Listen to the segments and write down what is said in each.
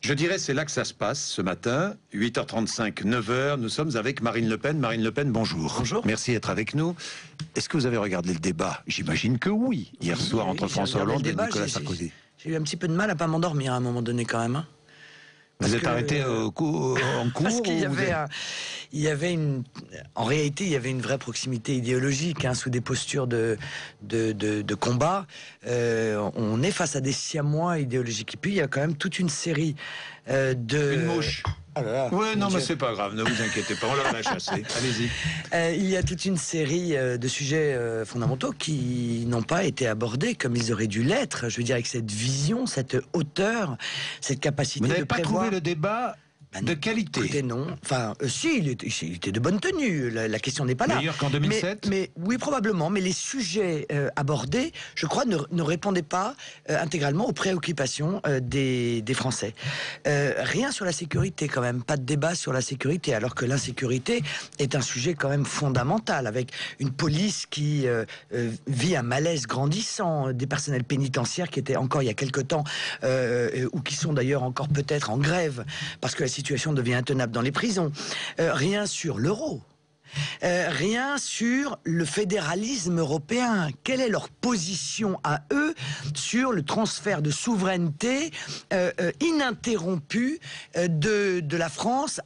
Je dirais c'est là que ça se passe ce matin, 8h35, 9h, nous sommes avec Marine Le Pen. Marine Le Pen, bonjour. Bonjour. Merci d'être avec nous. Est-ce que vous avez regardé le débat? J'imagine que oui, hier soir entre François Hollande et Nicolas Sarkozy. J'ai eu un petit peu de mal à pas m'endormir à un moment donné quand même. Hein. Vous êtes arrêté en cours? Parce qu'il y avait en réalité, il y avait une vraie proximité idéologique, hein, sous des postures de combat. On est face à des siamois idéologiques. Et puis, il y a quand même toute une série de... Une mouche. Ah là là, ouais, non, mais c'est pas grave, ne vous inquiétez pas, on l'a chassé. Allez-y. Il y a toute une série de sujets fondamentaux qui n'ont pas été abordés comme ils auraient dû l'être. Je veux dire, avec cette vision, cette hauteur, cette capacité de prévoir... Vous n'avez pas trouvé le débat de qualité? Écoutez, non. Enfin, si, il était de bonne tenue. La question n'est pas là. Meilleur qu'en 2007? Mais oui, probablement. Mais les sujets abordés, je crois, ne répondaient pas intégralement aux préoccupations des Français. Rien sur la sécurité, quand même. Pas de débat sur la sécurité, alors que l'insécurité est un sujet quand même fondamental, avec une police qui vit un malaise grandissant, des personnels pénitentiaires qui étaient encore il y a quelque temps, ou qui sont d'ailleurs encore peut-être en grève, parce que la situation devient intenable dans les prisons. Rien sur l'euro. Rien sur le fédéralisme européen. Quelle est leur position à eux sur le transfert de souveraineté ininterrompu de la France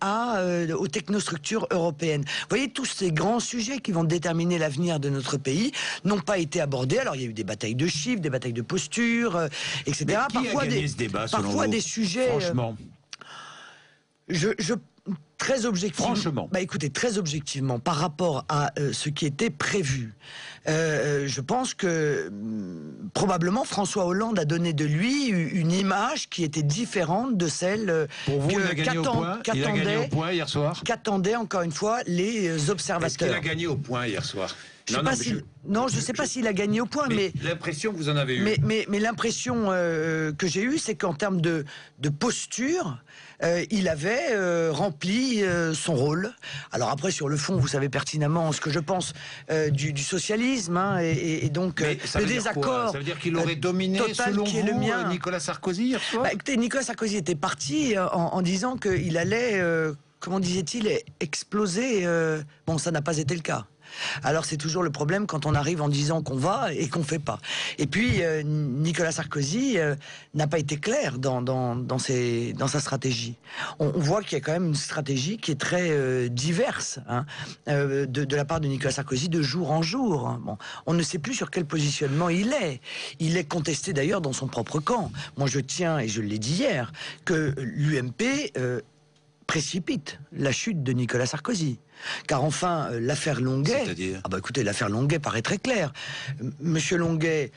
aux technostructures européennes? Vous voyez, tous ces grands sujets qui vont déterminer l'avenir de notre pays n'ont pas été abordés. Alors, il y a eu des batailles de chiffres, des batailles de postures, etc. Mais qui a gagné ce débat, selon vous? Des sujets... Franchement. Très objectivement, franchement. Écoutez, très objectivement, par rapport à ce qui était prévu, je pense que probablement François Hollande a donné de lui une image qui était différente de celle pour vous, il a gagné au point hier soir. Qu'attendaient encore une fois les observateurs. Est-ce qu'il a gagné au point hier soir? Je ne sais pas s'il a gagné au point, mais l'impression que vous en avez eue. Mais l'impression que j'ai eue, c'est qu'en termes de posture, il avait rempli son rôle. Alors après, sur le fond, vous savez pertinemment ce que je pense du socialisme, hein, et donc le désaccord. Ça veut dire qu'il aurait dominé, selon vous, Nicolas Sarkozy hier soir? Écoutez, Nicolas Sarkozy était parti en disant qu'il allait, comment disait-il, exploser. Bon, ça n'a pas été le cas. Alors c'est toujours le problème quand on arrive en disant qu'on va et qu'on fait pas. Et puis Nicolas Sarkozy n'a pas été clair dans sa stratégie. On voit qu'il y a quand même une stratégie qui est très diverse, hein, de la part de Nicolas Sarkozy de jour en jour. Hein. Bon, on ne sait plus sur quel positionnement il est. Il est contesté d'ailleurs dans son propre camp. Moi je tiens, et je l'ai dit hier, que l'UMP précipite la chute de Nicolas Sarkozy. Car enfin, l'affaire Longuet... C'est-à-dire ? Ah bah écoutez, l'affaire Longuet paraît très claire. Monsieur Longuet,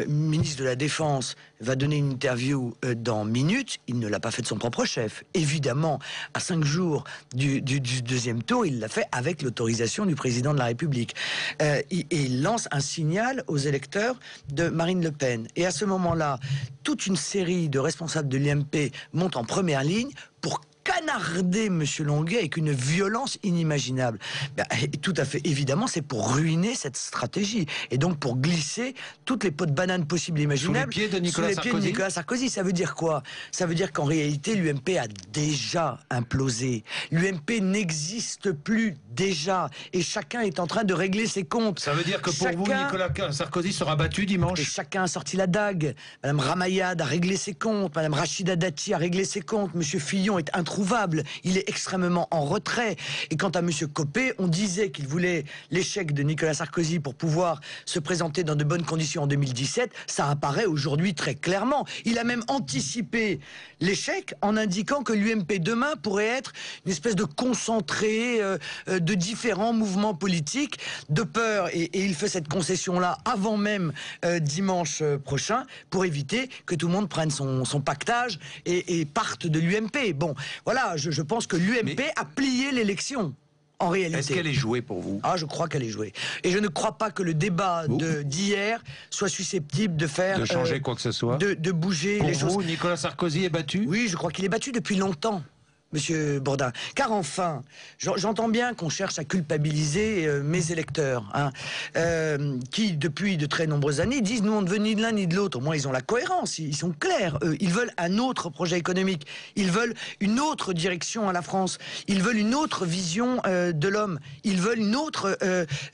ministre de la Défense, va donner une interview dans Minutes. Il ne l'a pas fait de son propre chef. Évidemment, à 5 jours du deuxième tour, il l'a fait avec l'autorisation du président de la République. Il lance un signal aux électeurs de Marine Le Pen. Et à ce moment-là, toute une série de responsables de l'UMP montent en première ligne pour canarder Monsieur Longuet avec une violence inimaginable. Tout à fait évidemment, c'est pour ruiner cette stratégie et donc pour glisser toutes les pots de banane possibles et imaginables sous les pieds de Nicolas Sarkozy. Ça veut dire quoi? Ça veut dire qu'en réalité, l'UMP a déjà implosé. L'UMP n'existe plus déjà et chacun est en train de régler ses comptes. Ça veut dire que pour vous, Nicolas Sarkozy sera battu dimanche? Et chacun a sorti la dague. Madame Ramayad a réglé ses comptes. Madame Rachida Dati a réglé ses comptes. Monsieur Fillon est introuvable. Il est extrêmement en retrait. Et quant à Monsieur Copé, on disait qu'il voulait l'échec de Nicolas Sarkozy pour pouvoir se présenter dans de bonnes conditions en 2017. Ça apparaît aujourd'hui très clairement. Il a même anticipé l'échec en indiquant que l'UMP demain pourrait être une espèce de concentré de différents mouvements politiques de peur. Et il fait cette concession-là avant même dimanche prochain pour éviter que tout le monde prenne son pactage et parte de l'UMP. Bon, voilà, je pense que l'UMP a plié l'élection. En réalité. Est-ce qu'elle est jouée pour vous? Ah, je crois qu'elle est jouée. Et je ne crois pas que le débat d'hier soit susceptible de faire... De changer quoi que ce soit? De bouger pour les choses. Pour vous, Nicolas Sarkozy est battu? Oui, je crois qu'il est battu depuis longtemps. Monsieur Bourdin. Car enfin, j'entends bien qu'on cherche à culpabiliser mes électeurs, hein, qui, depuis de très nombreuses années, disent « nous, on ne veut ni de l'un ni de l'autre ». Au moins, ils ont la cohérence, ils sont clairs. Eux, ils veulent un autre projet économique, ils veulent une autre direction à la France, ils veulent une autre vision de l'homme, ils veulent une autre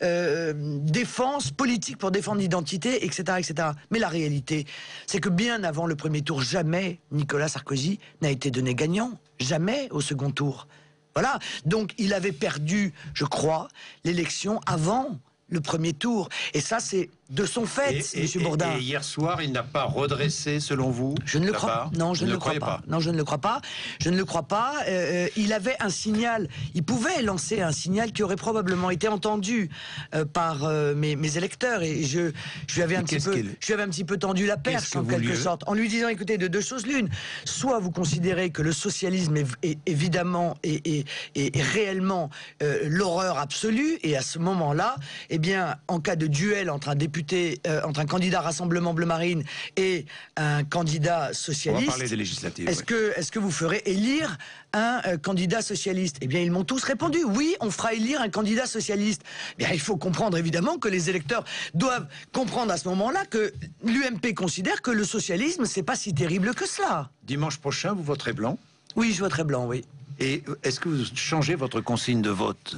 défense politique pour défendre l'identité, etc., etc. Mais la réalité, c'est que bien avant le premier tour, jamais Nicolas Sarkozy n'a été donné gagnant. Jamais au second tour. Voilà. Donc, il avait perdu, je crois, l'élection avant le premier tour. Et ça, c'est de son fait, M. Bourdin. Et hier soir, il n'a pas redressé, selon vous? Je ne le crois pas. Non, je ne le crois pas. Non, je ne le crois pas. Je ne le crois pas. Il avait un signal. Il pouvait lancer un signal qui aurait probablement été entendu par mes électeurs. Et je lui avais un petit peu tendu la perche, en quelque sorte, en lui disant, écoutez, de deux choses l'une. Soit vous considérez que le socialisme est évidemment et réellement l'horreur absolue, et à ce moment-là, eh bien, en cas de duel entre un député, entre un candidat Rassemblement Bleu Marine et un candidat socialiste. On va parler des législatives. Est-ce que vous ferez élire un candidat socialiste? Eh bien, ils m'ont tous répondu, oui, on fera élire un candidat socialiste. Eh bien, il faut comprendre évidemment que les électeurs doivent comprendre à ce moment-là que l'UMP considère que le socialisme, c'est pas si terrible que cela. Dimanche prochain, vous voterez blanc? Oui, je voterai blanc, oui. Et est-ce que vous changez votre consigne de vote?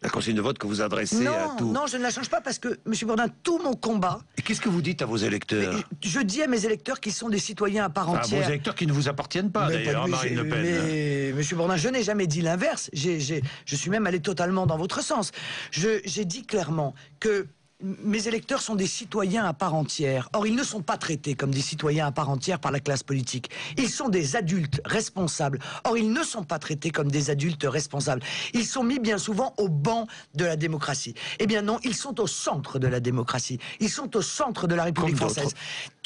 La consigne de vote que vous adressez à tous. Non, je ne la change pas parce que, M. Bourdin, tout mon combat... Et qu'est-ce que vous dites à vos électeurs? Je dis à mes électeurs qu'ils sont des citoyens à part entière. Vos électeurs qui ne vous appartiennent pas, d'ailleurs, Marine Le Pen. Mais, M. Bourdin, je n'ai jamais dit l'inverse. Je suis même allé totalement dans votre sens. J'ai dit clairement que mes électeurs sont des citoyens à part entière. Or, ils ne sont pas traités comme des citoyens à part entière par la classe politique. Ils sont des adultes responsables. Or, ils ne sont pas traités comme des adultes responsables. Ils sont mis bien souvent au banc de la démocratie. Eh bien non, ils sont au centre de la démocratie. Ils sont au centre de la République française.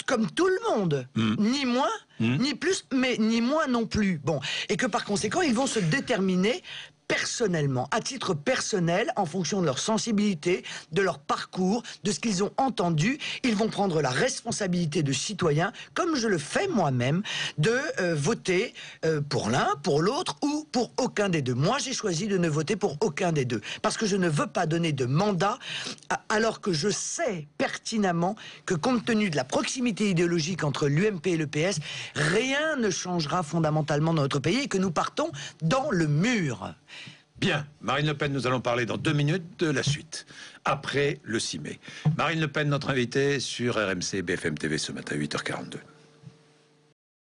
Comme tout le monde. Ni moins, ni plus, mais ni moins non plus. Bon. Et que par conséquent, ils vont se déterminer personnellement, à titre personnel, en fonction de leur sensibilité, de leur parcours, de ce qu'ils ont entendu, ils vont prendre la responsabilité de citoyens, comme je le fais moi-même, de voter pour l'un, pour l'autre ou pour aucun des deux. Moi, j'ai choisi de ne voter pour aucun des deux, parce que je ne veux pas donner de mandat, alors que je sais pertinemment que compte tenu de la proximité idéologique entre l'UMP et le PS, rien ne changera fondamentalement dans notre pays et que nous partons dans le mur. Bien, Marine Le Pen, nous allons parler dans 2 minutes de la suite, après le 6 mai. Marine Le Pen, notre invitée sur RMC BFM TV ce matin, 8h42.